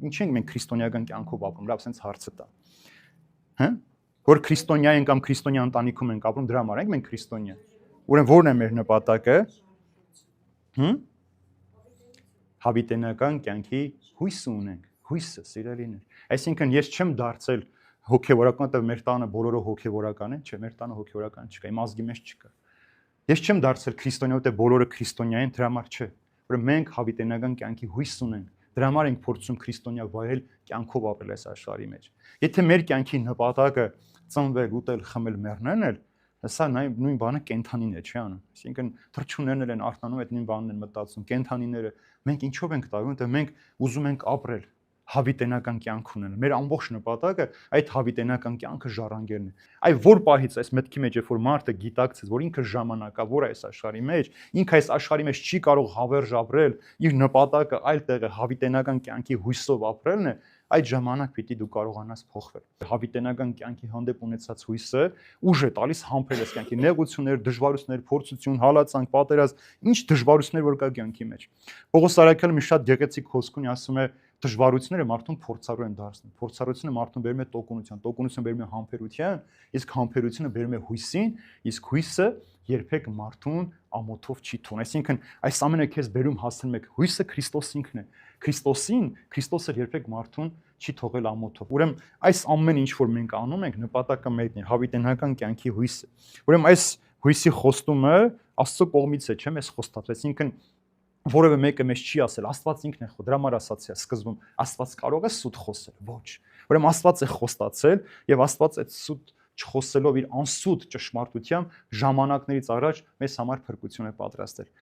ինչ ենք մենք քրիստոնեական կյանքով ապրում, լավ, sense հարցը տա։ Հա՞։ Որ քրիստոնյա ենք կամ քրիստոնյա ընտանիքում ենք ապրում, դրա համար ենք մենք քրիստոնյա։ Ուրեմն ո՞րն է մեր նպատակը։ Հավիտենական կյանքի հույս ունենք, հույսը, սիրելիներ։ Այսինքն ես չեմ դարձել հոգևորական, որտեղ մեր տանը բոլորը հոգևորական են, չէ, մեր տանը հոգևորական չկա, իմ ազգի մեջ չկա։ Ես չեմ դարձել քրիստոնյա, որտեղ բոլորը քրիստոնյա են, դրա համար չէ։ Ուրեմն մենք հավիտենական կյանքի հույս ունենք։ Դրա համար ենք փորձում քրիստոնյա վայել կյանքով ապրել այս աշխարհի մեջ։ Եթե մեր կյանքի նպատակը ծնվել, ուտել, խմել, մեռնելն է, սա նույն բանը կենթանին է, չի անում։ Այսինքն թռչուններն են արթնանում, այդ նույն բանն են մտածում, կենթանիները։ Մենք ինչով ենք տարվում, որտեղ մենք ուզում ենք ապրել հավիտենական կյանք ունենալ։ Մեր ամբողջ նպատակը այդ հավիտենական կյանքը ժառանգելն է։ Այ որ պահից այս մտքի մեջ երբ որ մարդը գիտակցեց, որ ինքը ժամանակավոր է այս աշխարհի մեջ, ինքը այս աշխարհի մեջ չի կարող հավերժ ապրել, իր նպատակը այլ տեղ է հավիտենական կյանքի հույսով ապրելն է, այդ ժամանակ պիտի դու կարողանաս փոխվել։ Հավիտենական կյանքի հանդեպ ունեցած հույսը ուժ է տալիս համբերել այս կյանքի նեղություններ, դժվարություններ, փորձություն, հալածանք, պատերազմ, ինչ դժվարություններ որ կա կյանքի մեջ։ Պողոս Արաքյալը մի շատ գեղեցիկ խոսք ունի, ասում է դժվարությունները մարդուն փորձառու են դարձնում։ Փորձառությունը մարդուն բերում է տոկունության, տոկունությունը բերում է համբերության, իսկ համբերությունը բերում է հույսին, իսկ հույսը երբեք մարդուն ամոթով չի թողնում։ Այսինքն այս ամենը քեզ բերում հասնում եք հույսը Քրիստոս ինքն է։ Քրիստոսը երբեք մարդուն չի թողել ամոթով։ Ուրեմն այս ամեն ինչ որ մենք անում ենք, նպատակը մեկն է՝ հավիտենական կյանքի հույսը։ Ուրեմն այս հույսի խոստումը Աստծո կողմից է, չէ՞, մեզ խոստացած։ Այսինքն որևէ մեկը մեզ չի ասել, Աստված ինքն է խոսել, դրա համար ասացի է սկզբում, Աստված կարող է սուտ խոսել, ոչ։ Ուրեմն Աստված է խոստացել եւ Աստված այդ սուտ չխոսելով իր անսուտ ճշմարտությամբ ժամանակներից առաջ մեզ համար փրկություն է պատրաստել։